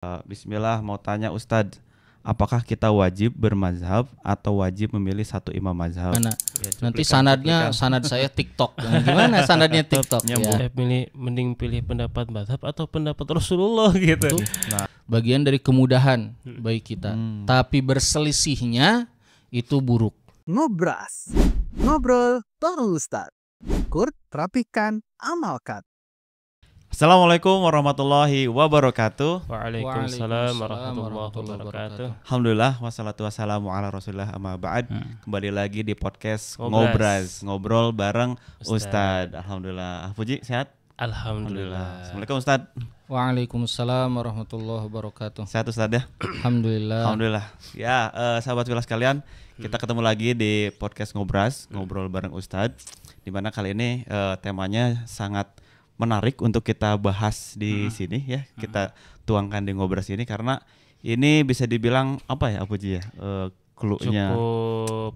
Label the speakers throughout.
Speaker 1: Bismillah, mau tanya Ustadz, apakah kita wajib bermazhab atau wajib memilih satu imam mazhab?
Speaker 2: Mana?
Speaker 1: Ya,
Speaker 2: Nanti sanad saya TikTok. Gimana sanadnya TikTok?
Speaker 1: Nyambung.
Speaker 2: Ya.
Speaker 3: Mending pilih pendapat mazhab atau pendapat Rasulullah gitu.
Speaker 1: Nah,
Speaker 2: Bagian dari kemudahan bagi kita. Tapi berselisihnya itu buruk.
Speaker 4: Ngobras, ngobrol bareng Ustadz. Ukur, rapikan, amalkan.
Speaker 1: Assalamualaikum warahmatullahi wabarakatuh.
Speaker 3: Waalaikumsalam warahmatullahi wabarakatuh.
Speaker 1: Alhamdulillah, wassalatu wassalamu ala rasulillah amma ba'd. Kembali lagi di podcast Ngobras, ngobrol bareng Ustadz. Alhamdulillah. Puji, sehat?
Speaker 3: Alhamdulillah.
Speaker 1: Assalamualaikum Ustadz.
Speaker 2: Waalaikumsalam warahmatullahi wabarakatuh.
Speaker 1: Sehat Ustadz ya?
Speaker 2: Alhamdulillah.
Speaker 1: Alhamdulillah. Ya, sahabat wilas sekalian, kita ketemu lagi di podcast Ngobras, ngobrol bareng Ustadz. Dimana kali ini temanya sangat menarik untuk kita bahas di sini ya. Kita tuangkan di Ngobras ini karena ini bisa dibilang apa ya, Puji ya? Clue-nya
Speaker 3: Cukup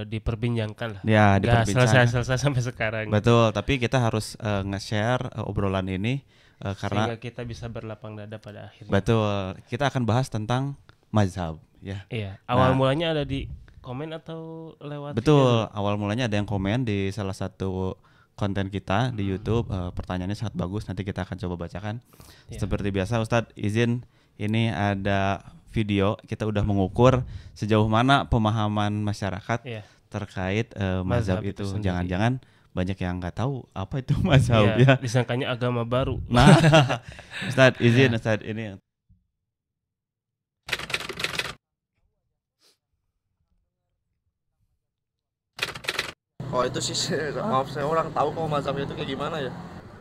Speaker 3: diperbincangkan lah.
Speaker 1: ya,
Speaker 3: Nggak
Speaker 1: diperbincangkan.
Speaker 3: selesai sampai sekarang.
Speaker 1: Betul, tapi kita harus nge-share obrolan ini karena
Speaker 3: Sehingga kita bisa berlapang dada pada akhirnya.
Speaker 1: betul, kita akan bahas tentang mazhab ya.
Speaker 3: Iya. Awal
Speaker 1: Nah.
Speaker 3: mulanya ada di komen atau lewat
Speaker 1: Betul, awal mulanya ada yang komen di salah satu konten kita di YouTube. Pertanyaannya sangat bagus, nanti kita akan coba bacakan.
Speaker 3: Ya.
Speaker 1: Seperti biasa Ustadz, izin ini ada video, kita udah mengukur sejauh mana pemahaman masyarakat
Speaker 3: Iya.
Speaker 1: terkait mazhab
Speaker 3: Mazhab itu
Speaker 1: itu.
Speaker 3: sendiri.
Speaker 1: Jangan-jangan banyak yang nggak tahu apa itu mazhab
Speaker 3: Iya,
Speaker 1: ya.
Speaker 3: disangkanya agama baru.
Speaker 1: Nah, Ustadz izin Ustadz ini.
Speaker 5: Oh itu sih maaf saya orang tahu kalau mazhabnya itu kayak gimana ya.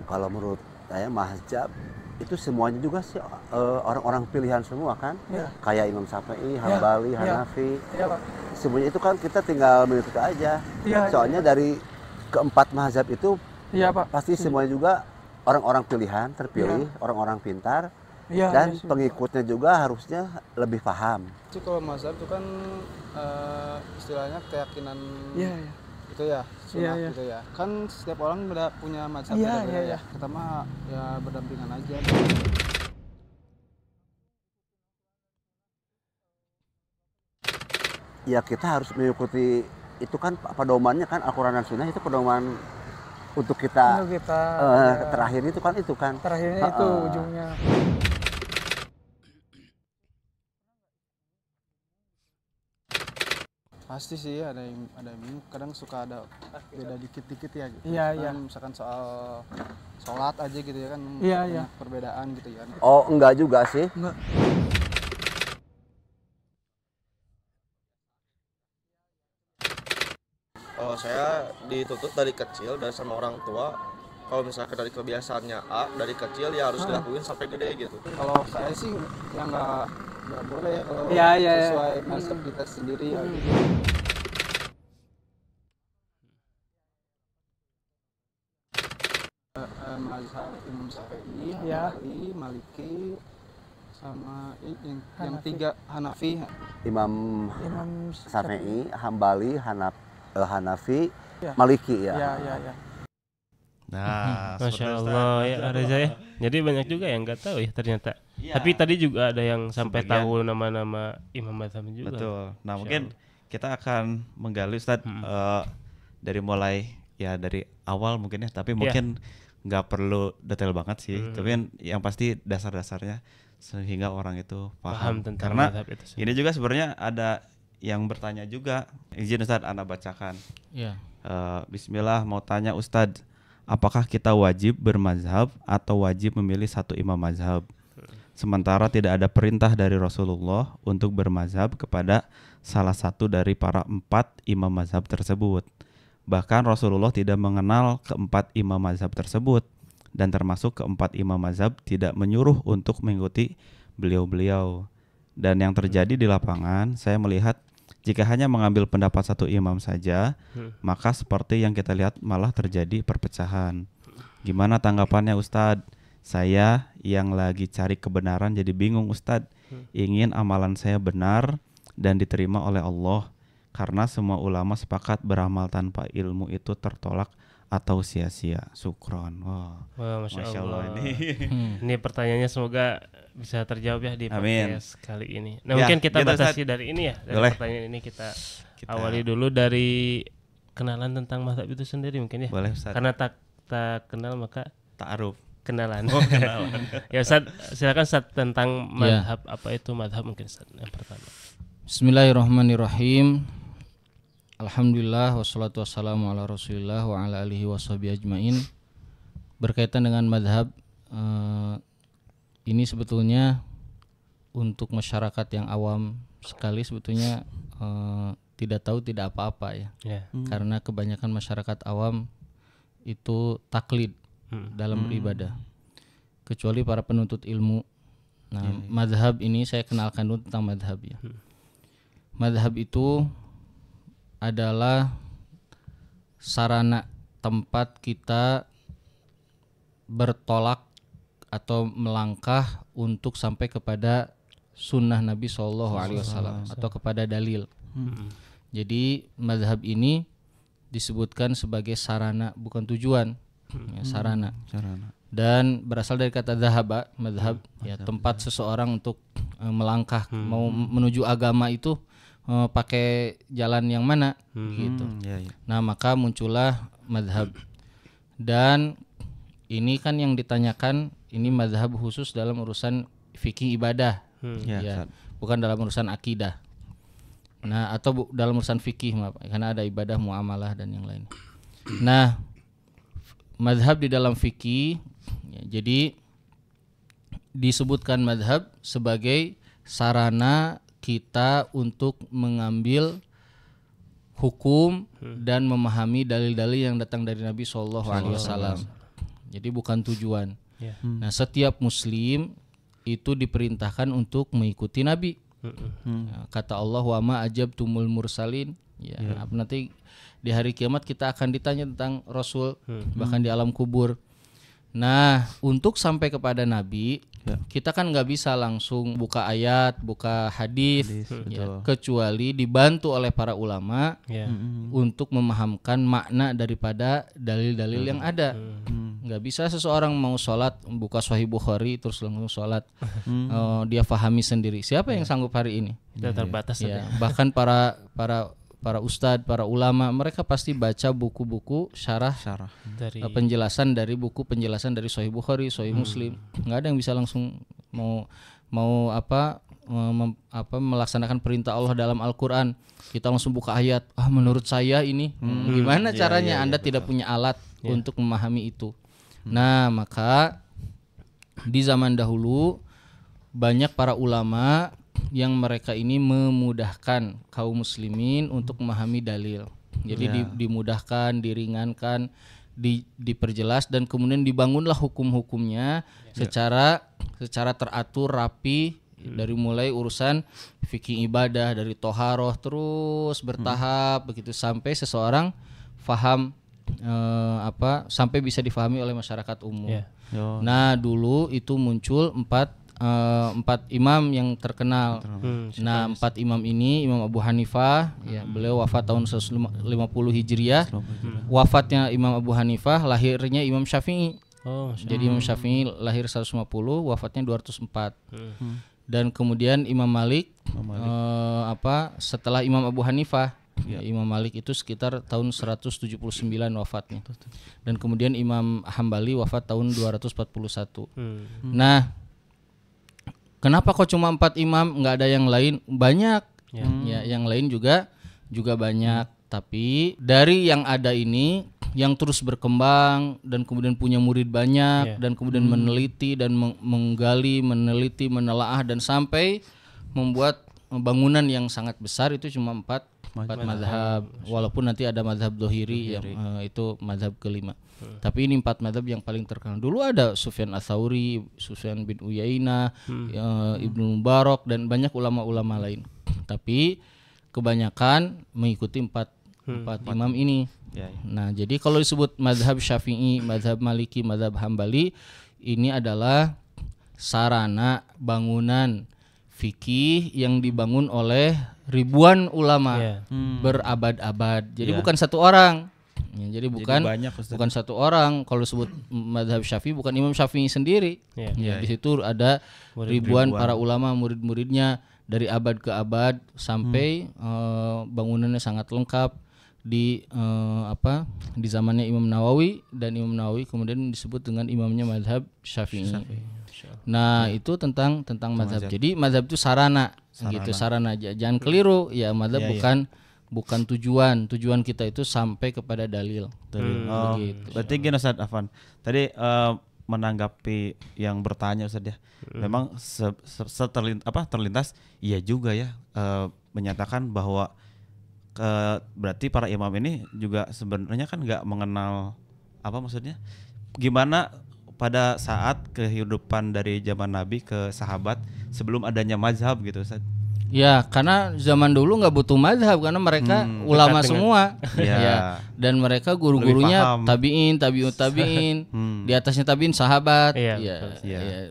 Speaker 6: Kalau menurut saya mazhab itu semuanya juga sih orang-orang pilihan semua kan, kayak Imam Syafi'i, Hambali, Hanafi, semuanya itu kan kita tinggal mengikuti aja. Soalnya dari keempat mazhab itu pasti semuanya juga orang-orang pilihan terpilih, orang-orang pintar, dan pengikutnya juga harusnya lebih paham.
Speaker 7: Sih kalau mazhab itu kan istilahnya keyakinan gitu ya, sunnah gitu ya. Kan setiap orang beda punya mazhab beda-beda ya. Kita mah ya berdampingan aja.
Speaker 6: Ya kita harus mengikuti itu kan pedomannya kan Al-Quran dan Sunnah itu pedoman untuk kita, terakhir itu kan
Speaker 7: Terakhirnya itu ujungnya. Pasti sih ada yang kadang suka ada beda dikit-dikit ya gitu. Misalkan soal sholat aja gitu ya kan, banyak perbedaan gitu ya.
Speaker 6: Oh enggak juga sih.
Speaker 5: Oh saya dituntut dari kecil dari sama orang tua. Kalau misalkan dari kebiasaannya A dari kecil ya harus dilakuin sampai gede gitu.
Speaker 7: Kalau saya sih ya nggak boleh ya kalau sesuai mazhab kita sendiri ya. Mazhab Imam Syafi'i, Hambali, Maliki, sama yang tiga Hanafi.
Speaker 6: Imam Syafi'i, Hambali, Hanafi, Maliki ya.
Speaker 1: Nah,
Speaker 3: Masya
Speaker 1: seperti
Speaker 3: Allah
Speaker 1: Ustadz.
Speaker 3: ya Reza ya. Jadi banyak juga yang nggak tahu ya ternyata.
Speaker 1: Iya.
Speaker 3: Tapi tadi juga ada yang sampai
Speaker 1: Sebagian.
Speaker 3: tahu nama-nama imam mazhab juga.
Speaker 1: Betul. Nah,
Speaker 3: Masya
Speaker 1: mungkin kita akan menggali Ustadz dari mulai ya dari awal mungkin ya, tapi mungkin nggak perlu detail banget sih. Tapi kan yang pasti dasar-dasarnya sehingga orang itu paham.
Speaker 3: tentang
Speaker 1: Karena
Speaker 3: mazhab itu.
Speaker 1: ini juga sebenarnya ada yang bertanya juga. Izin Ustadz, Anda bacakan.
Speaker 2: Ya.
Speaker 1: Bismillah, mau tanya Ustadz, apakah kita wajib bermazhab atau wajib memilih satu imam mazhab? Sementara tidak ada perintah dari Rasulullah untuk bermazhab kepada salah satu dari para 4 imam mazhab tersebut. Bahkan Rasulullah tidak mengenal keempat imam mazhab tersebut, dan termasuk keempat imam mazhab tidak menyuruh untuk mengikuti beliau-beliau. Dan yang terjadi di lapangan, saya melihat jika hanya mengambil pendapat satu imam saja, maka seperti yang kita lihat malah terjadi perpecahan. Gimana tanggapannya Ustadz? Saya yang lagi cari kebenaran jadi bingung Ustadz. Ingin amalan saya benar dan diterima oleh Allah. Karena semua ulama sepakat beramal tanpa ilmu itu tertolak atau sia-sia? Sukron. Wah,
Speaker 3: Wah, Masya Allah.
Speaker 1: ini.
Speaker 3: Ini pertanyaannya semoga bisa terjawab ya di
Speaker 1: Amin.
Speaker 3: podcast kali ini. Nah,
Speaker 1: Ya,
Speaker 3: mungkin kita
Speaker 1: gitu,
Speaker 3: batasi
Speaker 1: Ustaz.
Speaker 3: dari ini ya. Dari
Speaker 1: Boleh.
Speaker 3: pertanyaan ini kita awali dulu dari kenalan tentang mazhab itu sendiri mungkin ya.
Speaker 1: Boleh Ustaz.
Speaker 3: Karena tak kenal maka
Speaker 1: Ta'aruf.
Speaker 3: kenalan.
Speaker 1: Oh, kenalan.
Speaker 3: Ya Ustaz, silakan Ustaz tentang
Speaker 2: Ya.
Speaker 3: mazhab apa itu mazhab mungkin Ustaz yang pertama.
Speaker 2: Bismillahirrahmanirrahim. Alhamdulillah wassalatu wassalamu ala Rasulillah wa ala alihi washabihi ajmain. Berkaitan dengan madhab, ini sebetulnya untuk masyarakat yang awam sekali sebetulnya tidak tahu tidak apa-apa ya.
Speaker 3: Ya.
Speaker 2: Karena kebanyakan masyarakat awam itu taklid dalam beribadah, kecuali para penuntut ilmu. Nah, madhab ini saya kenalkan dulu tentang madhab ya. Madhab itu adalah sarana tempat kita bertolak atau melangkah untuk sampai kepada sunnah Nabi SAW atau kepada dalil. Jadi madhab ini disebutkan sebagai sarana, bukan tujuan, ya, sarana. Dan berasal dari kata dhahaba, madhab, ya, tempat seseorang untuk melangkah mau menuju agama itu pakai jalan yang mana gitu. Nah, maka muncullah madhab. Dan ini kan yang ditanyakan ini madhab khusus dalam urusan fikih ibadah, ya, bukan dalam urusan akidah. Nah, atau dalam urusan fikih, maaf, karena ada ibadah, muamalah dan yang lain. Nah, madhab di dalam fikih, ya, jadi disebutkan madhab sebagai sarana kita untuk mengambil hukum dan memahami dalil-dalil yang datang dari Nabi SAW. Jadi bukan tujuan. Nah, setiap muslim itu diperintahkan untuk mengikuti Nabi. Ya, kata Allah, wa ma ajabtumul mursalin. Ya, nanti di hari kiamat kita akan ditanya tentang Rasul, bahkan di alam kubur. Nah, untuk sampai kepada Nabi, kita kan nggak bisa langsung buka ayat, buka hadis, ya, kecuali dibantu oleh para ulama untuk memahamkan makna daripada dalil-dalil yang ada. Nggak bisa seseorang mau sholat buka Sahih Bukhari terus langsung sholat, dia fahami sendiri. Siapa yang sanggup hari ini?
Speaker 3: Kita terbatas
Speaker 2: Ya, bahkan para ustadz, para ulama, mereka pasti baca buku-buku syarah
Speaker 3: dari
Speaker 2: penjelasan dari buku penjelasan dari Sahih Bukhari, Sahih Muslim. Nggak ada yang bisa langsung melaksanakan perintah Allah dalam Al-Quran. Kita langsung buka ayat. Menurut saya ini gimana caranya? Anda tidak punya alat untuk memahami itu. Nah, maka di zaman dahulu banyak para ulama yang mereka ini memudahkan kaum muslimin untuk memahami dalil. Jadi dimudahkan, diringankan, diperjelas, dan kemudian dibangunlah hukum-hukumnya secara teratur, rapi, dari mulai urusan fikih ibadah, dari toharoh terus bertahap begitu sampai seseorang faham sampai bisa difahami oleh masyarakat umum. Nah, dulu itu muncul empat imam yang terkenal. Nah, empat imam ini, Imam Abu Hanifah, ya, beliau wafat tahun 150 Hijriah. Wafatnya Imam Abu Hanifah, lahirnya Imam Syafi'i. Jadi Imam Syafi'i lahir 150, wafatnya 204. Dan kemudian Imam Malik, setelah Imam Abu Hanifah. Ya, Imam Malik itu sekitar tahun 179 wafatnya. Dan kemudian Imam Hambali wafat tahun 241. Nah, kenapa kok cuma 4 imam, nggak ada yang lain? Banyak, ya, yang lain juga banyak. Tapi dari yang ada ini, yang terus berkembang dan kemudian punya murid banyak, dan kemudian meneliti dan menggali, meneliti, menelaah, dan sampai membuat bangunan yang sangat besar, itu cuma 4 mazhab. Walaupun nanti ada mazhab Dohiri yang itu mazhab kelima. Tapi ini 4 mazhab yang paling terkenal. Dulu ada Sufyan Ats-Tsauri, Sufyan bin Uyainah, Ibnu Mubarak, dan banyak ulama-ulama lain. Tapi kebanyakan mengikuti 4 imam ini. Nah, jadi kalau disebut mazhab Syafi'i, mazhab Maliki, mazhab Hambali, ini adalah sarana bangunan fikih yang dibangun oleh ribuan ulama berabad-abad. Jadi bukan satu orang. Ya, jadi bukan
Speaker 1: banyak, Ustaz.
Speaker 2: bukan satu orang. Kalau sebut mazhab Syafi'i bukan Imam Syafi'i sendiri. Ya, di situ ada ribuan para ulama, murid-muridnya dari abad ke abad sampai bangunannya sangat lengkap di di zamannya Imam Nawawi, dan Imam Nawawi kemudian disebut dengan imamnya mazhab Syafi'i. Nah, itu tentang mazhab. Jadi mazhab itu sarana. Gitu, sarana aja. Jangan keliru ya, mazhab bukan tujuan. Tujuan kita itu sampai kepada dalil.
Speaker 1: Begitu. Berarti gini Ustaz Afan. Tadi menanggapi yang bertanya Ustaz ya. Memang terlintas iya juga ya, menyatakan bahwa berarti para imam ini juga sebenarnya kan nggak mengenal maksudnya gimana pada saat kehidupan dari zaman Nabi ke sahabat sebelum adanya mazhab gitu Ustaz.
Speaker 2: Ya, karena zaman dulu nggak butuh mazhab karena mereka ulama semua. Ya. Dan mereka guru-gurunya tabi'in, tabi'ut tabi'in, di atasnya tabi'in sahabat. Ya.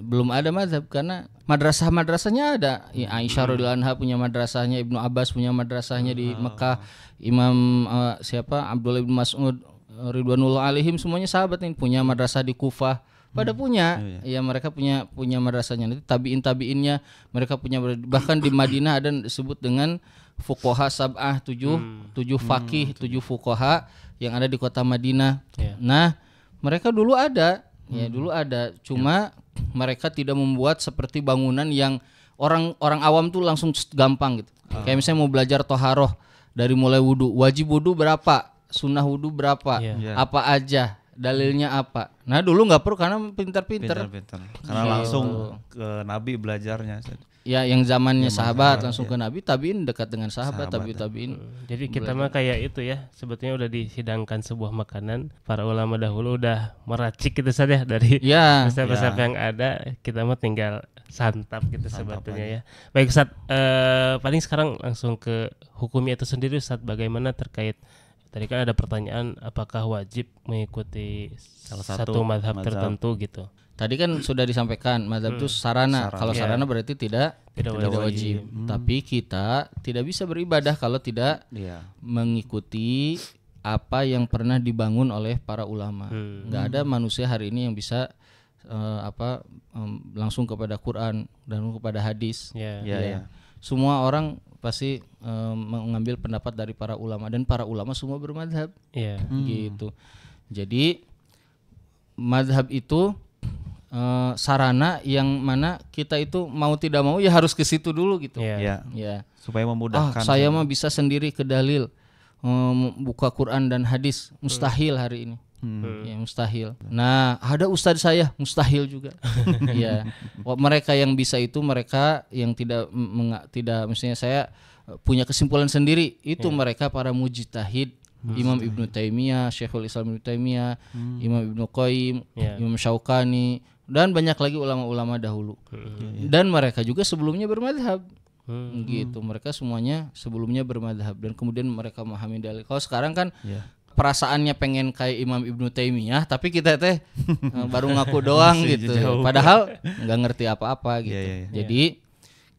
Speaker 2: Belum ada mazhab karena madrasahnya ada. Ya, Aisyah radhiyallahu anha punya madrasahnya, Ibnu Abbas punya madrasahnya di Mekah, Imam Abdullah bin Mas'ud ridwanullah alaihim semuanya sahabat ini punya madrasah di Kufah. Pada punya, ya mereka punya madrasahnya. Nanti tabi'innya mereka punya, bahkan di Madinah ada disebut dengan fuqaha sab'ah, 7 faqih, 7 fuqaha yang ada di kota Madinah. Nah, mereka dulu ada, cuma mereka tidak membuat seperti bangunan yang orang awam tuh langsung gampang gitu. Kayak misalnya mau belajar toharoh dari mulai wudu, wajib wudu berapa, sunnah wudu berapa, apa aja, dalilnya apa. Nah dulu nggak perlu karena pintar-pintar.
Speaker 1: Karena langsung ke Nabi belajarnya.
Speaker 2: Ya yang zamannya sahabat langsung ke Nabi, tabiin dekat dengan sahabat. Tabiin.
Speaker 3: Jadi kita mah kayak itu ya, sebetulnya udah disidangkan sebuah makanan, para ulama dahulu udah meracik gitu saja dari resep-resep yang ada, kita mah tinggal santap gitu sebetulnya ya. Baik Ustaz, paling sekarang langsung ke hukumnya itu sendiri Ustaz, bagaimana terkait tadi kan ada pertanyaan apakah wajib mengikuti salah satu mazhab tertentu gitu.
Speaker 2: Tadi kan sudah disampaikan mazhab itu sarana. Kalau sarana berarti tidak wajib. Tapi kita tidak bisa beribadah kalau tidak mengikuti apa yang pernah dibangun oleh para ulama. Nggak ada manusia hari ini yang bisa langsung kepada Quran dan kepada hadis. Semua orang pasti mengambil pendapat dari para ulama, dan para ulama semua bermadzhab. Gitu. Jadi mazhab itu sarana yang mana kita itu mau tidak mau ya harus ke situ dulu gitu.
Speaker 1: Supaya memudahkan.
Speaker 2: Saya mah bisa sendiri ke dalil, buka Quran dan hadis, mustahil hari ini. Ya mustahil. Nah ada ustadz saya mustahil juga. Ya mereka yang bisa itu mereka yang tidak misalnya saya punya kesimpulan sendiri itu mereka para mujtahid. Imam Ibnu Taimiyah, Syekhul Islam Ibnu Taimiyah, Imam Ibnu Qayyim, Imam Syaukani, dan banyak lagi ulama-ulama dahulu. Dan mereka juga sebelumnya bermadhab. Gitu. Mereka semuanya sebelumnya bermadhab dan kemudian mereka memahami dalil. Kalau sekarang kan perasaannya pengen kayak Imam Ibnu Taimiyah, tapi kita baru ngaku doang gitu. Padahal nggak ngerti apa-apa gitu. Jadi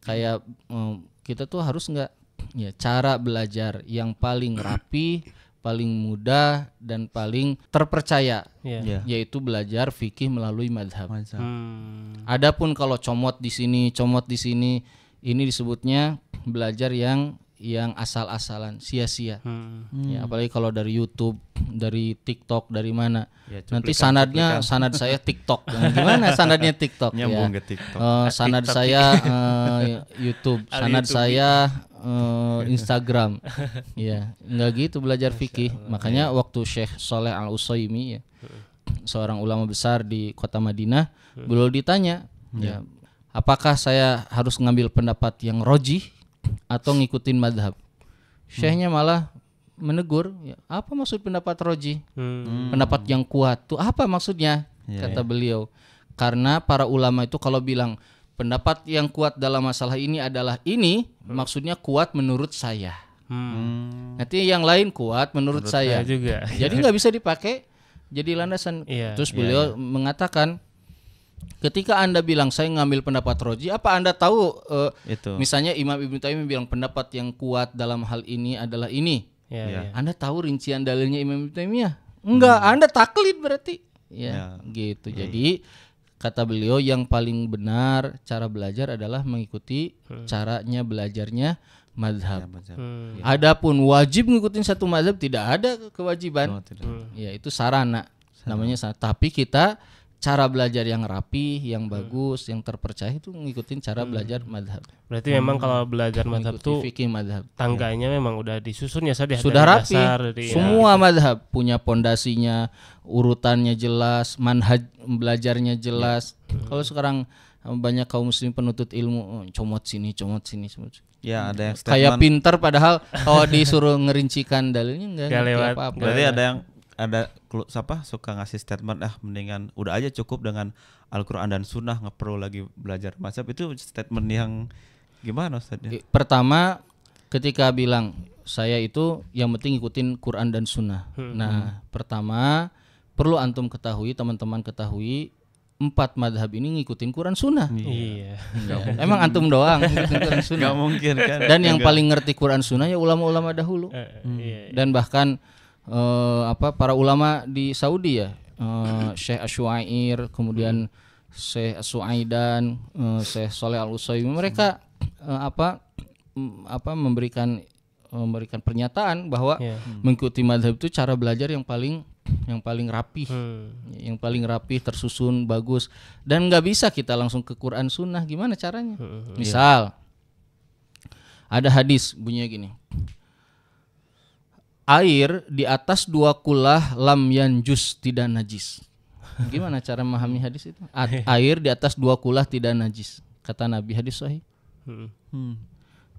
Speaker 2: kayak kita tuh harus cara belajar yang paling rapi, paling mudah dan paling terpercaya, yaitu belajar fikih melalui mazhab. Adapun kalau comot di sini, ini disebutnya belajar yang asal-asalan, sia-sia. Apalagi kalau dari YouTube, dari TikTok, dari mana. Nanti sanad saya TikTok. Gimana sanadnya TikTok?
Speaker 1: Nyambung ke TikTok.
Speaker 2: Sanad saya YouTube, sanad saya Instagram. Enggak gitu belajar fikih. Makanya waktu Syekh Shaleh Al-Utsaimin seorang ulama besar di kota Madinah, beliau ditanya, apakah saya harus ngambil pendapat yang rojih atau ngikutin madhab? Syekhnya malah menegur, apa maksud pendapat rojih? Pendapat yang kuat tuh apa maksudnya? Kata beliau, karena para ulama itu kalau bilang pendapat yang kuat dalam masalah ini adalah ini, maksudnya kuat menurut saya. Nanti yang lain kuat menurut saya
Speaker 3: juga.
Speaker 2: Jadi nggak bisa dipakai jadi landasan. Terus beliau mengatakan, ketika Anda bilang saya ngambil pendapat roji, apa Anda tahu misalnya Imam Ibnu Taimiyah bilang pendapat yang kuat dalam hal ini adalah ini. Anda tahu rincian dalilnya Imam Ibnu Taimiyah? Enggak, Anda taklid berarti. Gitu. Jadi kata beliau yang paling benar cara belajar adalah mengikuti caranya belajarnya mazhab. Adapun wajib ngikutin satu mazhab tidak ada kewajiban. Ya itu sarana. Namanya sarana. Tapi kita cara belajar yang rapi, yang bagus, yang terpercaya itu ngikutin cara belajar mazhab.
Speaker 3: Berarti memang kalau belajar mazhab tuh
Speaker 2: fikih mazhab.
Speaker 3: Tangganya memang udah disusun ya
Speaker 2: sudah rapi. Semua mazhab punya pondasinya, urutannya jelas, manhaj belajarnya jelas. Kalau sekarang banyak kaum muslim penuntut ilmu comot sini.
Speaker 1: Ya, ada yang
Speaker 2: kayak pinter padahal kalau disuruh ngerincikan dalilnya enggak
Speaker 3: lewat
Speaker 2: apa-apa.
Speaker 1: Berarti ada suka ngasih statement mendingan udah aja cukup dengan Al-Qur'an dan Sunnah, nggak perlu lagi belajar mazhab. Itu statement yang gimana Ustaz?
Speaker 2: Pertama ketika bilang saya itu yang penting ikutin Quran dan Sunnah. Nah, pertama perlu antum ketahui, teman-teman ketahui 4 madhab ini ngikutin Quran Sunnah.
Speaker 3: Iya.
Speaker 2: Emang antum doang ngikutin Quran Sunnah?
Speaker 1: Gak mungkin kan.
Speaker 2: Dan yang paling ngerti Quran Sunnah ya ulama-ulama dahulu. Dan bahkan para ulama di Saudi ya, Syekh Asy'air, kemudian Syekh Suaidan, Syekh Shalih Al-Utsaimin, mereka memberikan pernyataan bahwa mengikuti mazhab itu cara belajar yang paling rapih, yang paling rapih, tersusun, bagus, dan nggak bisa kita langsung ke Quran Sunnah. Gimana caranya? Misal ada hadis bunyinya gini, air di atas 2 kulah lam yanjus, tidak najis. Gimana cara memahami hadis itu? Air di atas 2 kulah tidak najis. Kata Nabi, hadis sahih.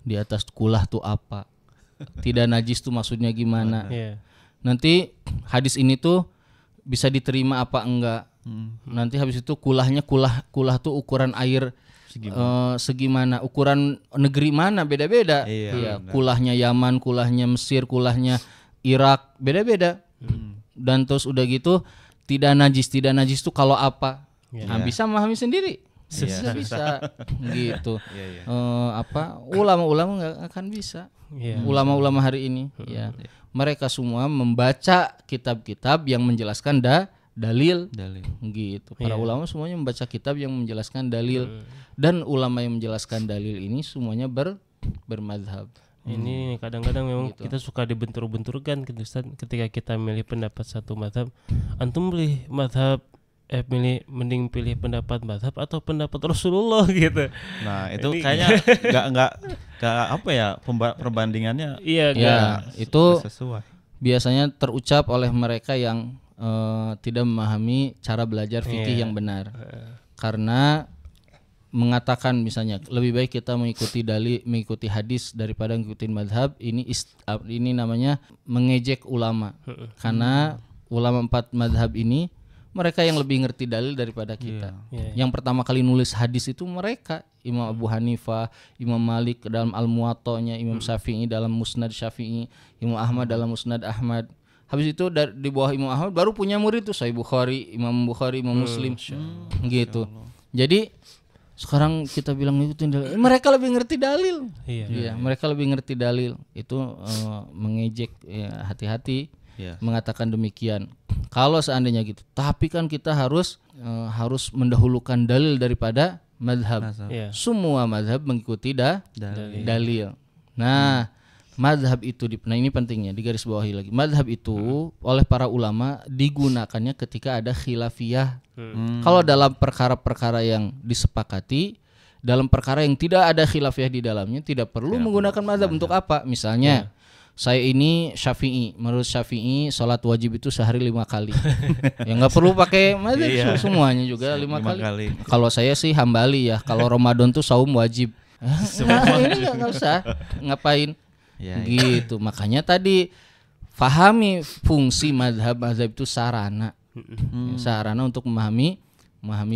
Speaker 2: Di atas kulah tuh apa? Tidak najis tuh maksudnya gimana? Nanti hadis ini tuh bisa diterima apa enggak? Nanti habis itu kulah tuh ukuran air segimana, ukuran negeri mana beda-beda. Kulahnya Yaman, kulahnya Mesir, kulahnya Irak beda-beda. Dan terus udah gitu tidak najis tuh kalau apa? Bisa memahami sendiri. Bisa gitu. Ulama-ulama nggak akan bisa. Ulama-ulama hari ini mereka semua membaca kitab-kitab yang menjelaskan dalil gitu. Para ulama semuanya membaca kitab yang menjelaskan dalil, dan ulama yang menjelaskan dalil ini semuanya bermadzhab.
Speaker 3: Ini kadang-kadang memang gitu. Kita suka dibentur-benturkan gitu Ustaz, ketika kita milih pendapat satu mazhab. Antum pilih mazhab mending pilih pendapat mazhab atau pendapat Rasulullah gitu.
Speaker 1: Nah, itu kayaknya enggak apa ya perbandingannya.
Speaker 2: Itu sesuai. Biasanya terucap oleh mereka yang tidak memahami cara belajar fikih yang benar. Karena mengatakan misalnya lebih baik kita mengikuti hadis daripada mengikuti madhab, ini namanya mengejek ulama. Karena ulama 4 madhab ini mereka yang lebih ngerti dalil daripada kita. Yang pertama kali nulis hadis itu mereka, Imam Abu Hanifah, Imam Malik dalam Al-Muwatta'nya, Imam Syafi'i dalam Musnad Syafi'i, Imam Ahmad dalam Musnad Ahmad. Habis itu di bawah Imam Ahmad baru punya murid tuh Sahih Bukhari, Imam Muslim gitu. Jadi sekarang kita bilang ngikutin dalil, mereka lebih ngerti dalil. Mereka lebih ngerti dalil. Itu mengejek, hati-hati mengatakan demikian. Kalau seandainya gitu, tapi kan kita harus mendahulukan dalil daripada mazhab. Semua mazhab mengikuti dalil. Nah, mazhab itu ini pentingnya digaris bawahi lagi. Mazhab itu oleh para ulama digunakannya ketika ada khilafiyah. Kalau dalam perkara-perkara yang disepakati, dalam perkara yang tidak ada khilafiyah di dalamnya, tidak perlu menggunakan mazhab. Untuk apa? Misalnya saya ini Syafi'i, menurut Syafi'i salat wajib itu sehari 5 kali. Ya nggak perlu pakai mazhab, semuanya juga 5 kali. Kalau saya sih Hambali ya, kalau Ramadan tuh saum wajib. Ini nggak usah ngapain. Gitu. Makanya tadi fahami fungsi mazhab itu sarana. Sarana untuk memahami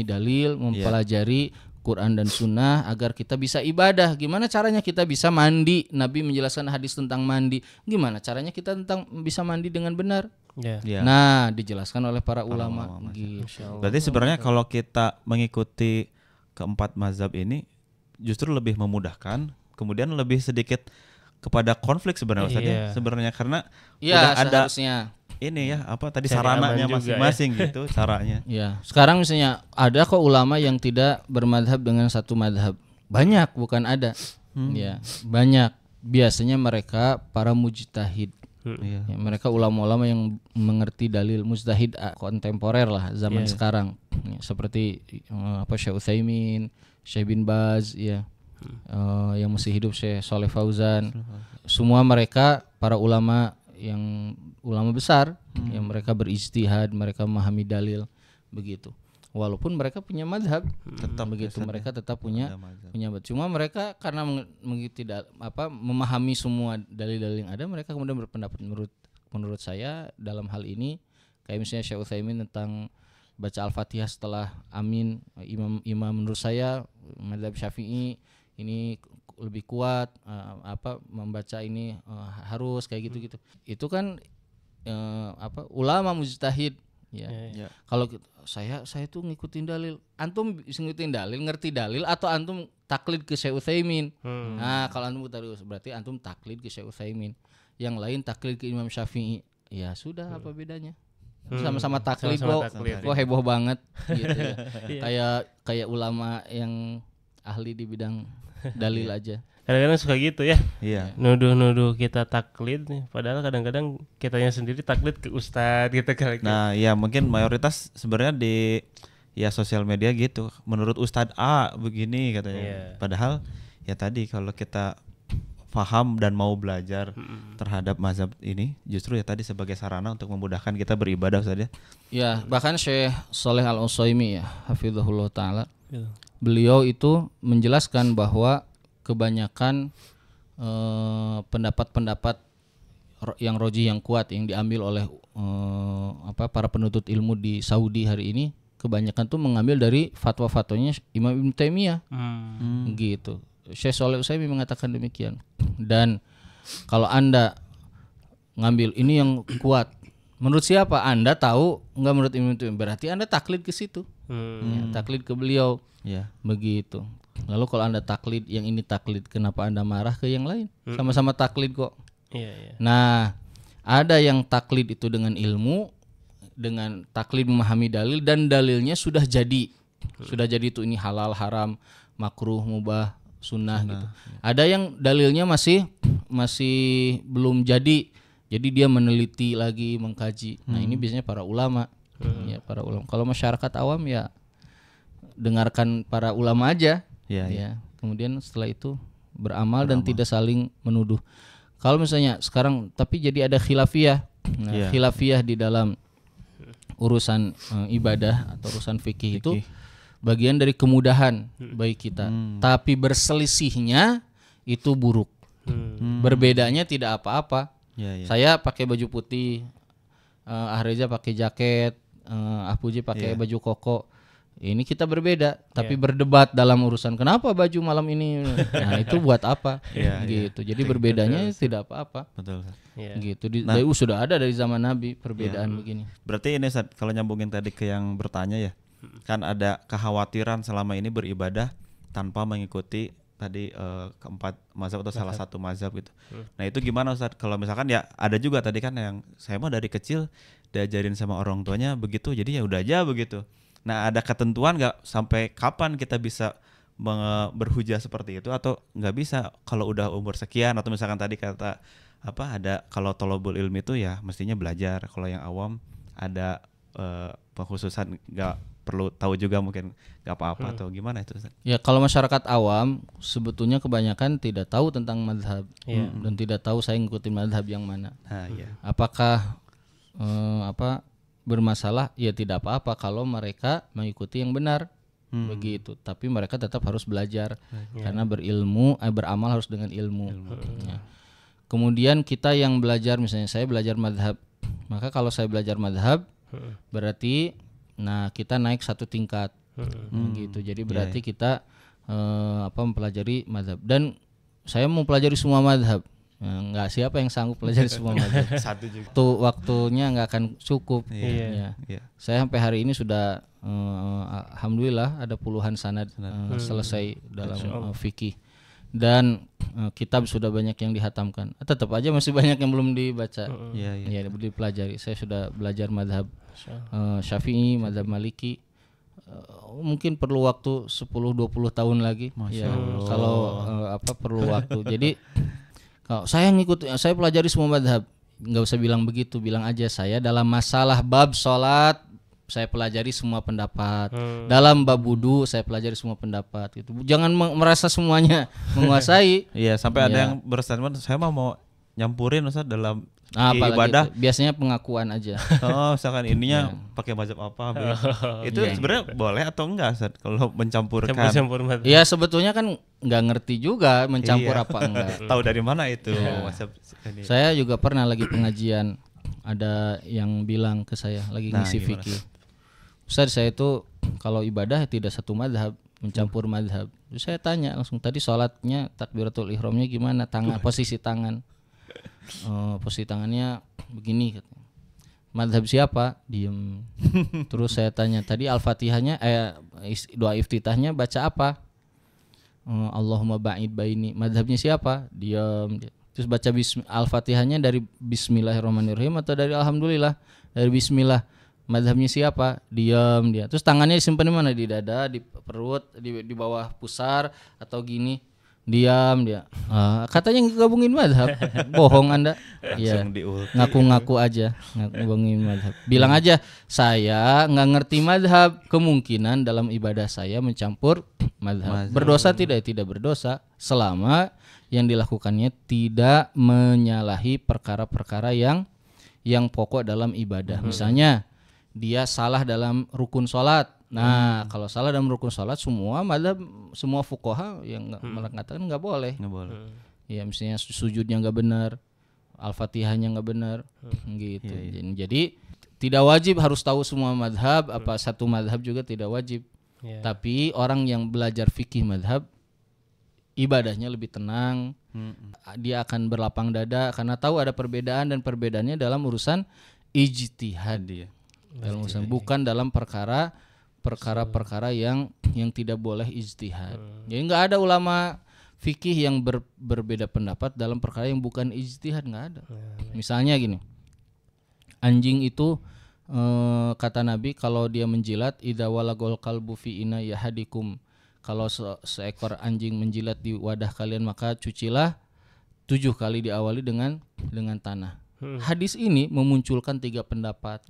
Speaker 2: dalil, mempelajari Quran dan Sunnah agar kita bisa ibadah. Gimana caranya kita bisa mandi? Nabi menjelaskan hadis tentang mandi. Gimana caranya kita bisa mandi dengan benar? Nah, dijelaskan oleh para ulama.
Speaker 1: Berarti sebenarnya kalau kita mengikuti keempat mazhab ini justru lebih memudahkan, kemudian lebih sedikit kepada konflik sebenarnya Ustaz ya. Sebenarnya karena
Speaker 2: udah
Speaker 1: ada ini ya apa tadi sarananya masing-masing ya. Gitu caranya.
Speaker 2: Ya, sekarang misalnya ada kok ulama yang tidak bermadhab dengan satu madhab. Banyak, bukan ada. Ya, banyak. Biasanya mereka para mujtahid. Ya, mereka ulama-ulama yang mengerti dalil, mujtahid kontemporer lah zaman sekarang. Ya, seperti Syekh Utsaimin, Syekh bin Baz ya. Yang masih hidup Syekh Shalih Fauzan. Semua mereka para ulama yang ulama besar yang mereka berijtihad, mereka memahami dalil begitu. Walaupun mereka punya madhab, tetap begitu mereka tetap punya madhab. Cuma mereka karena tidak memahami semua dalil-dalil yang ada, mereka kemudian berpendapat menurut saya dalam hal ini kayak misalnya Syekh Utsaimin tentang baca Al-Fatihah setelah amin, imam menurut saya madhab Syafi'i ini lebih kuat, membaca ini harus kayak gitu. Itu kan ulama mujtahid ya. Kalau saya tuh ngikutin dalil, antum ngikutin dalil, ngerti dalil atau antum taklid ke Syekh Utsaimin. Nah, kalau antum berarti antum taklid ke Syekh Utsaimin. Yang lain taklid ke Imam Syafi'i. Ya sudah, apa bedanya? Sama-sama taklid kok heboh banget gitu ya. Kayak ulama yang ahli di bidang dalil aja.
Speaker 3: Kadang-kadang suka gitu ya.
Speaker 1: Iya.
Speaker 3: Nuduh kita taklid nih, padahal kadang-kadang kitanya sendiri taklid ke ustadz gitu kali.
Speaker 1: Nah, ya mungkin mayoritas sebenarnya di sosial media gitu. Menurut Ustadz A begini katanya. Padahal ya tadi kalau kita paham dan mau belajar terhadap mazhab ini, justru ya tadi sebagai sarana untuk memudahkan kita beribadah Ustadz ya.
Speaker 2: Ya, bahkan Syekh Shalih Al-Utsaimin ya, hafizahullah taala. Beliau itu menjelaskan bahwa kebanyakan pendapat-pendapat yang roji yang kuat yang diambil oleh para penuntut ilmu di Saudi hari ini kebanyakan tuh mengambil dari fatwa-fatwanya Imam Ibnu Taimiyah. Gitu. Syekh Shalih Utsaimin mengatakan demikian. Dan kalau Anda ngambil ini yang kuat, menurut siapa? Anda tahu enggak menurut Imam Taimiyah? Berarti Anda taklid ke situ. Ya, taklid ke beliau. Begitu. Lalu kalau Anda taklid, yang ini taklid, kenapa Anda marah ke yang lain? Sama-sama taklid kok. Nah, ada yang taklid itu dengan ilmu, dengan taklid memahami dalil dan dalilnya sudah jadi. Sudah jadi itu ini halal, haram, makruh, mubah, sunnah gitu. Ada yang dalilnya masih belum jadi. Jadi dia meneliti lagi, mengkaji. Nah, ini biasanya para ulama. Ya, para ulama. Kalau masyarakat awam ya dengarkan para ulama aja. Ya. Kemudian setelah itu beramal dan tidak saling menuduh. Kalau misalnya sekarang tapi jadi ada khilafiyah. Nah, khilafiyah di dalam urusan ibadah atau urusan fikih itu bagian dari kemudahan bagi kita. Tapi berselisihnya itu buruk. Berbedanya tidak apa-apa. Saya pakai baju putih, Ahreza pakai jaket, Ahpuji pakai baju koko. Ini kita berbeda, tapi berdebat dalam urusan kenapa baju malam ini. Nah, itu buat apa? Gitu. Jadi berbedanya tidak apa-apa.
Speaker 1: Betul.
Speaker 2: Gitu. Sudah ada dari zaman Nabi perbedaan begini.
Speaker 1: Berarti ini kalau nyambungin tadi ke yang bertanya ya. Kan ada kekhawatiran selama ini beribadah tanpa mengikuti tadi keempat mazhab atau salah satu mazhab gitu. Nah, itu gimana Ustaz? Kalau misalkan ya ada juga tadi kan yang saya mah dari kecil diajarin sama orang tuanya begitu, jadi ya udah aja begitu. Nah, ada ketentuan nggak sampai kapan kita bisa berhujah seperti itu atau nggak bisa kalau udah umur sekian, atau misalkan tadi kata ada kalau thalabul ilmi itu ya mestinya belajar, kalau yang awam ada pengkhususan nggak perlu tahu juga mungkin nggak apa-apa atau gimana itu Ustaz? Ya, kalau masyarakat awam sebetulnya kebanyakan tidak tahu tentang mazhab dan tidak tahu saya ngikutin mazhab yang mana. Apakah bermasalah? Ya tidak apa-apa kalau mereka mengikuti yang benar. Begitu. Tapi mereka tetap harus belajar karena beramal harus dengan ilmu. Ya. Kemudian kita yang belajar, misalnya saya belajar mazhab, maka kalau saya belajar mazhab berarti kita naik satu tingkat. Gitu. Jadi berarti kita mempelajari mazhab, dan saya mau pelajari semua mazhab. Nggak siapa yang sanggup pelajari semua mazhab. Satu juga. Waktunya nggak akan cukup. Saya sampai hari ini sudah alhamdulillah ada puluhan sanad selesai dalam fikih, dan
Speaker 2: kitab sudah banyak yang dihatamkan, tetap aja masih banyak yang belum dibaca. Ya, dipelajari. Saya sudah belajar mazhab Syafi'i, mazhab Maliki. Mungkin perlu waktu 10-20 tahun lagi. Ya, kalau perlu waktu. Jadi kalau saya pelajari semua mazhab, nggak usah bilang begitu, bilang aja saya dalam masalah bab sholat saya pelajari semua pendapat. Dalam bab wudu saya pelajari semua pendapat gitu. Jangan merasa semuanya menguasai.
Speaker 1: Iya, sampai ada yang berstatement saya mau nyampurin Ustaz dalam ibadah.
Speaker 2: Biasanya pengakuan aja.
Speaker 1: Misalkan ininya pakai mazhab apa. Itu sebenarnya boleh atau enggak Ustaz kalau mencampurkan?
Speaker 2: Iya, sebetulnya kan nggak ngerti juga mencampur apa enggak.
Speaker 1: Tahu dari mana itu?
Speaker 2: Saya juga pernah lagi pengajian, ada yang bilang ke saya lagi ngisi fikih. Ustaz, saya itu kalau ibadah tidak satu mazhab, mencampur mazhab. Terus saya tanya langsung, tadi sholatnya takbiratul ihramnya gimana? Posisi tangan. Posisi tangannya begini katanya. Mazhab siapa? Diem. Terus saya tanya, tadi Al-Fatihahnya doa iftitahnya baca apa? Allahumma ba'id baini. Mazhabnya siapa? Diem. Terus baca Al-Fatihahnya dari Bismillahirrahmanirrahim atau dari Alhamdulillah? Dari Bismillah. Mazhabnya siapa? Diam dia. Terus tangannya disimpan di mana? Di dada, di perut, di bawah pusar atau gini? Diam dia. Katanya gabungin mazhab. Bohong Anda. Ya. Ngaku-ngaku aja, ngabungin mazhab. Bilang aja saya nggak ngerti mazhab. Kemungkinan dalam ibadah saya mencampur mazhab. Berdosa tidak berdosa selama yang dilakukannya tidak menyalahi perkara-perkara yang pokok dalam ibadah. Misalnya dia salah dalam rukun sholat. Nah, kalau salah dalam rukun sholat, semua fuqaha yang mengatakan nggak boleh. Ya, misalnya sujudnya nggak benar, Al-Fatihahnya nggak benar, gitu. Jadi tidak wajib harus tahu semua mazhab. Satu mazhab juga tidak wajib. Tapi orang yang belajar fikih mazhab, ibadahnya lebih tenang. Dia akan berlapang dada karena tahu ada perbedaan, dan perbedaannya dalam urusan ijtihad. Dalam urusan, bukan dalam perkara yang tidak boleh ijtihad. Jadi nggak ada ulama fikih yang berbeda pendapat dalam perkara yang bukan ijtihad, nggak ada. Misalnya gini, anjing itu kata Nabi kalau dia menjilat, idza walagol kalbu fi ina yahadikum, kalau seekor anjing menjilat di wadah kalian maka cucilah 7 kali, diawali dengan tanah. Hadis ini memunculkan 3 pendapat.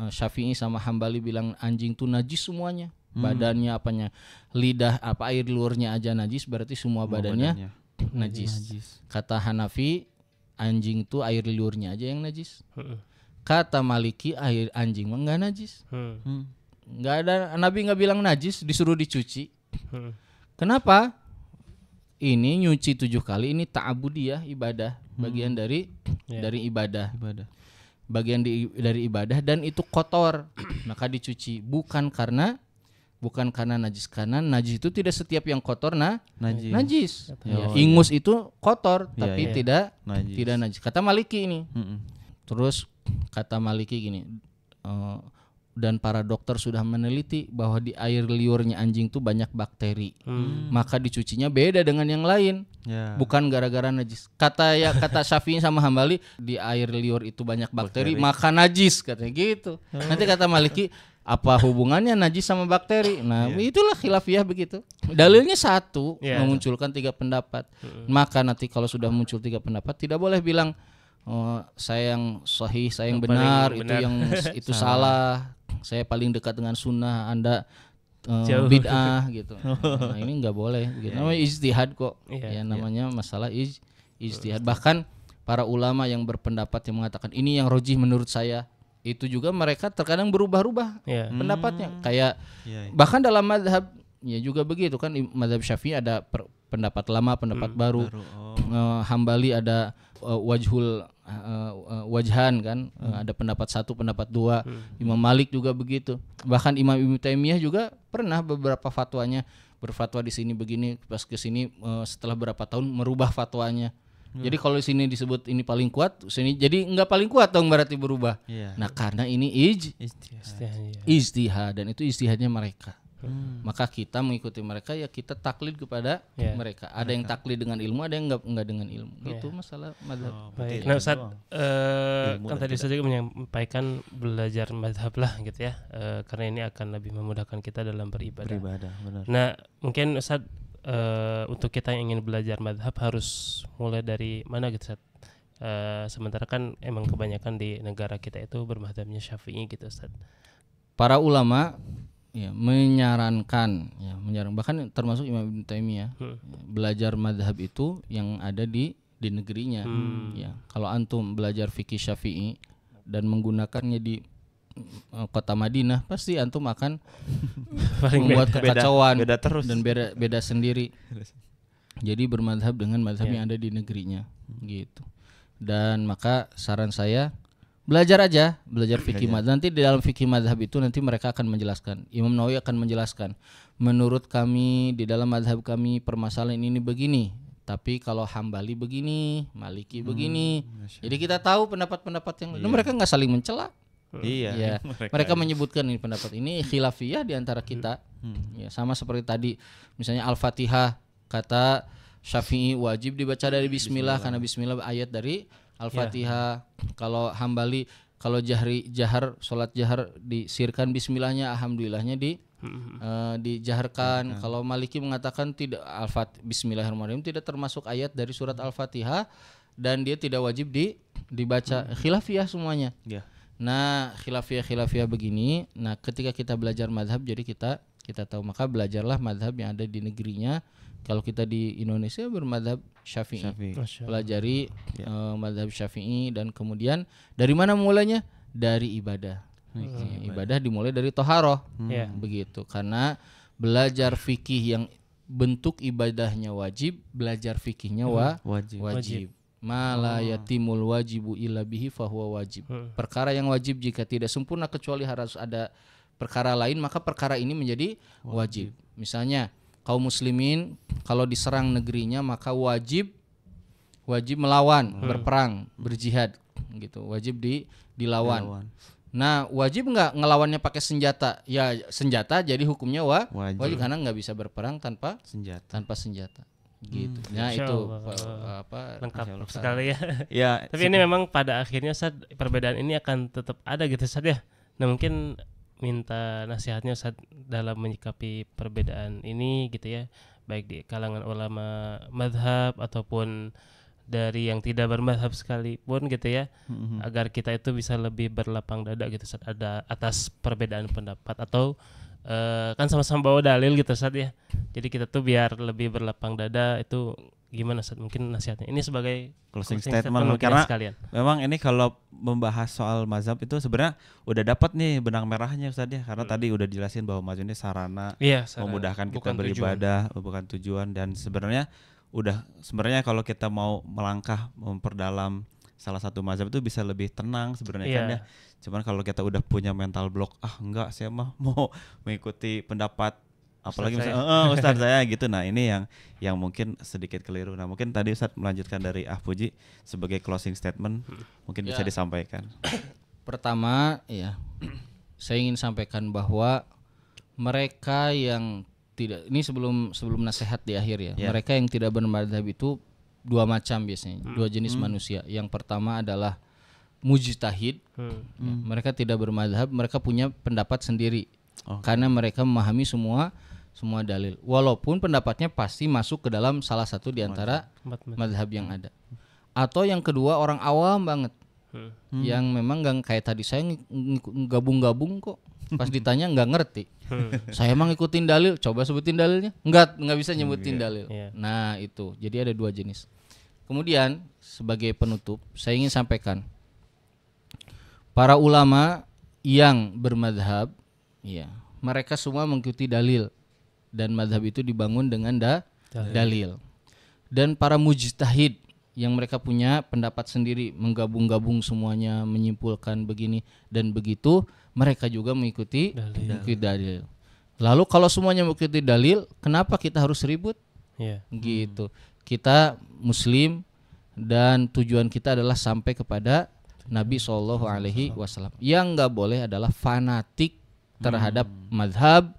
Speaker 2: Syafi'i sama Hambali bilang anjing itu najis semuanya, badannya apanya, lidah air liurnya aja najis, berarti semua badannya najis. Kata Hanafi anjing itu air liurnya aja yang najis. Kata Maliki anjing mah nggak najis. Nggak ada, Nabi nggak bilang najis, disuruh dicuci. Kenapa? Ini nyuci 7 kali, ini ta'abudiyah, ibadah, bagian dari ibadah. Bagian dari ibadah, dan itu kotor maka dicuci, bukan karena najis, karena najis itu tidak setiap yang kotor najis. Ingus itu kotor tapi tidak najis. Kata Maliki ini. Terus kata Maliki gini, dan para dokter sudah meneliti bahwa di air liurnya anjing itu banyak bakteri, maka dicucinya beda dengan yang lain, bukan gara-gara najis. Kata Syafi'i sama Hambali, di air liur itu banyak bakteri. Maka najis, katanya gitu. Nanti kata Maliki, apa hubungannya najis sama bakteri? Nah, itulah khilafiyah begitu. Dalilnya satu, memunculkan 3 pendapat. Maka nanti kalau sudah muncul 3 pendapat, tidak boleh bilang saya yang sahih, saya yang benar, itu salah. Saya paling dekat dengan sunnah, Anda bid'ah gitu. Nah, ini nggak boleh begitu. Namanya ijtihad kok. Namanya masalah ijtihad. Bahkan para ulama yang berpendapat yang mengatakan ini yang rojih menurut saya, itu juga mereka terkadang berubah-ubah pendapatnya. Kayak bahkan dalam mazhab juga begitu kan, mazhab Syafi'i ada pendapat lama, pendapat baru. Hambali ada wajhan kan, ada pendapat 1, pendapat 2. Imam Malik juga begitu. Bahkan Imam Ibnu Taimiyah juga pernah beberapa fatwanya berfatwa di sini begini, pas ke sini setelah berapa tahun merubah fatwanya. Jadi kalau di sini disebut ini paling kuat, sini jadi enggak paling kuat dong, berarti berubah. Nah, karena ini ijtihad, dan itu ijtihadnya mereka. Maka kita mengikuti mereka, ya kita taklid kepada mereka. Ada yang taklid dengan ilmu, ada yang enggak dengan ilmu. Itu masalah mazhab.
Speaker 3: Baik. Nah Ustaz, kan tadi Ustaz juga menyampaikan belajar mazhab lah gitu ya, karena ini akan lebih memudahkan kita dalam beribadah.
Speaker 1: Benar.
Speaker 3: Nah mungkin Ustaz, untuk kita yang ingin belajar mazhab harus mulai dari mana gitu Ustaz? Sementara kan emang kebanyakan di negara kita itu bermazhabnya Syafi'i gitu Ustaz.
Speaker 2: Para ulama menyarankan bahkan termasuk Imam Ibnu Taimiyah belajar mazhab itu yang ada di negerinya. Ya, kalau antum belajar fikih Syafi'i dan menggunakannya di kota Madinah, pasti antum akan membuat kekacauan
Speaker 1: beda terus
Speaker 2: dan beda sendiri. Jadi bermadhab dengan mazhab yang ada di negerinya gitu. Dan maka saran saya belajar fikih mazhab. Nanti di dalam fikih mazhab itu nanti mereka akan menjelaskan. Imam Nawawi akan menjelaskan, menurut kami di dalam mazhab kami permasalahan ini begini, tapi kalau Hambali begini, Maliki begini. Jadi kita tahu pendapat-pendapat yang mereka nggak saling mencela.
Speaker 1: Iya.
Speaker 2: Mereka menyebutkan ini pendapat ini khilafiyah di antara kita. Ya, sama seperti tadi misalnya Al-Fatihah, kata Syafi'i wajib dibaca dari bismillah karena bismillah ayat dari Al-Fatihah. Kalau Hambali, kalau jahar salat jahar disirkan bismillahnya, alhamdulillahnya dijaharkan. Kalau Maliki mengatakan tidak, bismillahirrahmanirrahim tidak termasuk ayat dari surat Al-Fatihah dan dia tidak wajib dibaca. Khilafiyah semuanya. Nah, khilafiyah begini. Nah, ketika kita belajar mazhab, jadi kita tahu, maka belajarlah mazhab yang ada di negerinya. Kalau kita di Indonesia bermadzhab Syafi'i. Pelajari mazhab Syafi'i, dan kemudian dari mana mulainya? Dari ibadah. Ibadah dimulai dari toharoh. Begitu. Karena belajar fikih yang bentuk ibadahnya wajib, belajar fikihnya wajib. Ma la yatimul wajibu illa bihi fahuwa wajib. Perkara yang wajib jika tidak sempurna kecuali harus ada perkara lain, maka perkara ini menjadi wajib. Misalnya kaum muslimin kalau diserang negerinya maka wajib melawan, berperang, berjihad gitu. Wajib dilawan. Nah, wajib enggak ngelawannya pakai senjata? Ya, senjata jadi hukumnya wajib karena enggak bisa berperang tanpa senjata. Gitu. Nah, itu
Speaker 3: lengkap sekali ya. Ya. Tapi ini memang pada akhirnya Ustaz, perbedaan ini akan tetap ada gitu Ustaz ya. Nah, mungkin minta nasihatnya Ustaz dalam menyikapi perbedaan ini gitu ya, baik di kalangan ulama mazhab ataupun dari yang tidak bermazhab sekalipun gitu ya, agar kita itu bisa lebih berlapang dada gitu Ustaz, ada atas perbedaan pendapat atau kan sama-sama bawa dalil gitu Ustaz ya. Jadi kita tuh biar lebih berlapang dada, itu gimana Ustaz mungkin nasihatnya? Ini sebagai
Speaker 1: closing statement karena sekalian. Memang ini kalau membahas soal mazhab itu sebenarnya udah dapat nih benang merahnya Ustaz ya, karena tadi udah jelasin bahwa mazhab ini sarana memudahkan kita beribadah, bukan tujuan. Dan sebenarnya kalau kita mau melangkah memperdalam salah satu mazhab itu bisa lebih tenang sebenarnya kan ya. Cuman kalau kita udah punya mental block, enggak, saya mah mau mengikuti pendapat apalagi misalnya Ustaz saya gitu. Nah, ini yang mungkin sedikit keliru. Nah, mungkin tadi Ustaz melanjutkan dari Puji sebagai closing statement mungkin bisa disampaikan.
Speaker 2: Pertama saya ingin sampaikan bahwa mereka yang tidak, ini sebelum nasihat di akhir ya. Mereka yang tidak bermadzhab itu dua macam biasanya, dua jenis manusia. Yang pertama adalah mujtahid. Mereka tidak bermadzhab, mereka punya pendapat sendiri. Karena mereka memahami semua dalil, walaupun pendapatnya pasti masuk ke dalam salah satu di antara mazhab yang ada. Atau yang kedua orang awam banget, yang memang nggak kayak tadi saya gabung kok, pas ditanya nggak ngerti. Saya emang ngikutin dalil, coba sebutin dalilnya, nggak bisa nyebutin dalil. Nah itu, jadi ada dua jenis. Kemudian sebagai penutup saya ingin sampaikan, para ulama yang bermadzhab, mereka semua mengikuti dalil, dan mazhab itu dibangun dengan dalil. Dan para mujtahid yang mereka punya pendapat sendiri, menggabung-gabung semuanya, menyimpulkan begini dan begitu, mereka juga mengikuti dalil. Lalu kalau semuanya mengikuti dalil, kenapa kita harus ribut? Gitu. Kita muslim dan tujuan kita adalah sampai kepada Nabi SAW. Yang nggak boleh adalah fanatik terhadap mazhab,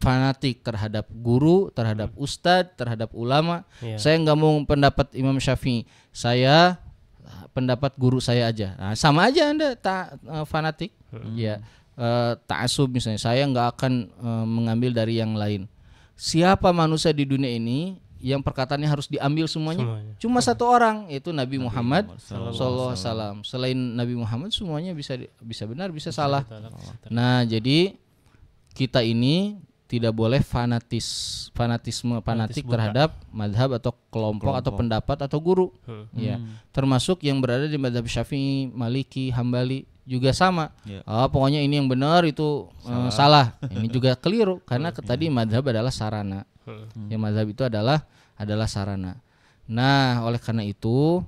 Speaker 2: fanatik terhadap guru, terhadap ustadz, terhadap ulama. Saya nggak mau pendapat Imam Syafi'i, saya pendapat guru saya aja. Nah, sama aja Anda fanatik. Ya, ta'assub misalnya, saya nggak akan mengambil dari yang lain. Siapa manusia di dunia ini yang perkataannya harus diambil semuanya? Cuma satu orang, yaitu Nabi Muhammad sallallahu alaihi wasallam. Selain Nabi Muhammad semuanya bisa benar, bisa salah. Nah, jadi kita ini tidak boleh fanatik terhadap madhab atau kelompok atau pendapat atau guru. Ya, termasuk yang berada di madhab Syafi'i, Maliki, Hambali juga sama. Pokoknya ini yang benar, itu salah. Ini juga keliru karena tadi madhab adalah sarana. Yang madhab itu adalah sarana. Nah, oleh karena itu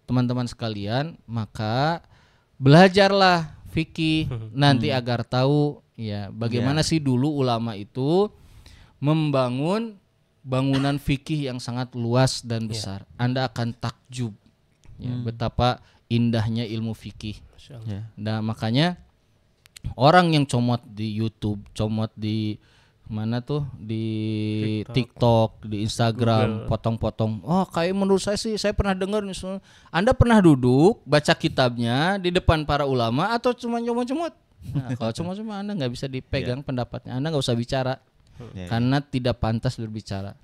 Speaker 2: teman-teman sekalian, maka belajarlah fikih nanti agar tahu ya bagaimana sih dulu ulama itu membangun bangunan fikih yang sangat luas dan besar. Anda akan takjub ya, betapa indahnya ilmu fikih. Nah, makanya orang yang comot di YouTube, comot di mana tuh, di TikTok, di Instagram, potong-potong. Oh, kayak menurut saya sih, saya pernah dengar nih. Anda pernah duduk baca kitabnya di depan para ulama atau cuma comot-comot? Nah, kalau cuma Anda nggak bisa dipegang pendapatnya, Anda nggak usah bicara karena tidak pantas berbicara.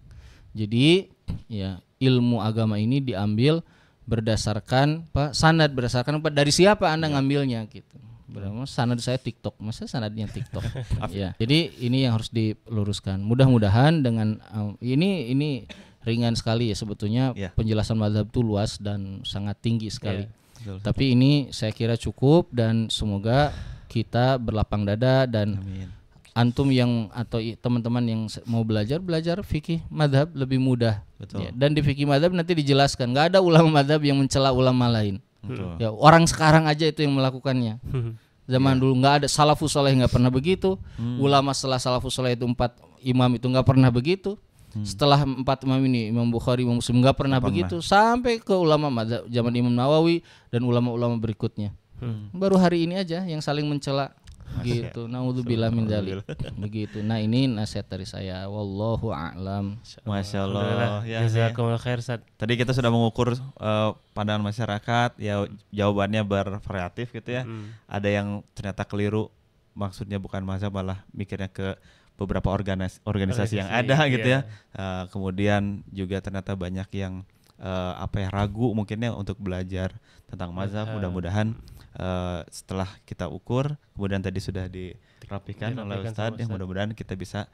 Speaker 2: Jadi ya, ilmu agama ini diambil berdasarkan sanad, berdasarkan dari siapa Anda ngambilnya gitu. Sanad saya TikTok, masa sanadnya TikTok? Ya, jadi ini yang harus diluruskan. Mudah-mudahan dengan ini ringan sekali ya sebetulnya, penjelasan mazhab itu luas dan sangat tinggi sekali. Tapi ini saya kira cukup, dan semoga kita berlapang dada dan antum yang atau teman-teman yang mau belajar fikih mazhab lebih mudah. Ya, dan di fikih mazhab nanti dijelaskan, nggak ada ulama mazhab yang mencela ulama lain. Ya, orang sekarang aja itu yang melakukannya. Zaman dulu nggak ada, salafus saleh nggak pernah begitu. Ulama setelah salafus saleh itu 4 imam itu nggak pernah begitu. Setelah 4 imam ini, Imam Bukhari, Imam Muslim, nggak pernah begitu. Sampai ke ulama mazhab zaman Imam Nawawi dan ulama-ulama berikutnya. Baru hari ini aja yang saling mencela gitu. Naudzubillah min dzalik. Begitu. Nah, ini nasihat dari saya. Wallahu a'lam.
Speaker 1: Masya Allah.
Speaker 3: Jazakumullah khair, Ustaz.
Speaker 1: Tadi kita sudah mengukur pandangan masyarakat, ya jawabannya bervariatif gitu ya. Ada yang ternyata keliru, maksudnya bukan mazhab, malah mikirnya ke beberapa organisasi yang ada gitu ya. Kemudian juga ternyata banyak yang ragu mungkinnya untuk belajar tentang mazhab. Mudah-mudahan setelah kita ukur, kemudian tadi sudah dirapikan oleh Ustadz, yang mudah-mudahan kita bisa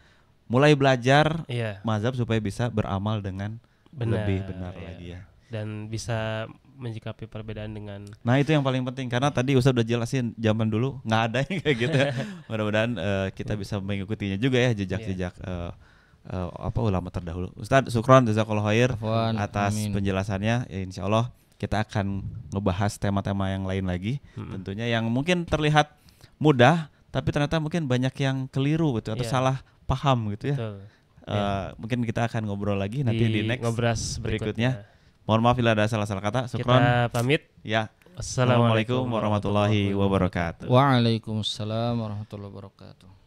Speaker 1: mulai belajar mazhab supaya bisa beramal dengan lebih benar lagi ya.
Speaker 3: Dan bisa menyikapi perbedaan dengan.
Speaker 1: Nah, itu yang paling penting, karena tadi Ustadz udah jelasin zaman dulu nggak ada yang kayak gitu. Mudah-mudahan kita bisa mengikutinya juga ya, jejak-jejak ulama terdahulu. Ustadz, syukron jazakallahu khair atas penjelasannya. Ya, insya Allah kita akan ngebahas tema-tema yang lain lagi, tentunya yang mungkin terlihat mudah, tapi ternyata mungkin banyak yang keliru gitu atau salah paham gitu ya. Mungkin kita akan ngobrol lagi nanti di next
Speaker 3: ngobras
Speaker 1: berikutnya. Mohon maaf bila ada salah-salah kata. Syukron.
Speaker 3: Kita pamit.
Speaker 1: Ya. Assalamualaikum warahmatullahi wabarakatuh.
Speaker 2: Waalaikumsalam warahmatullahi wabarakatuh.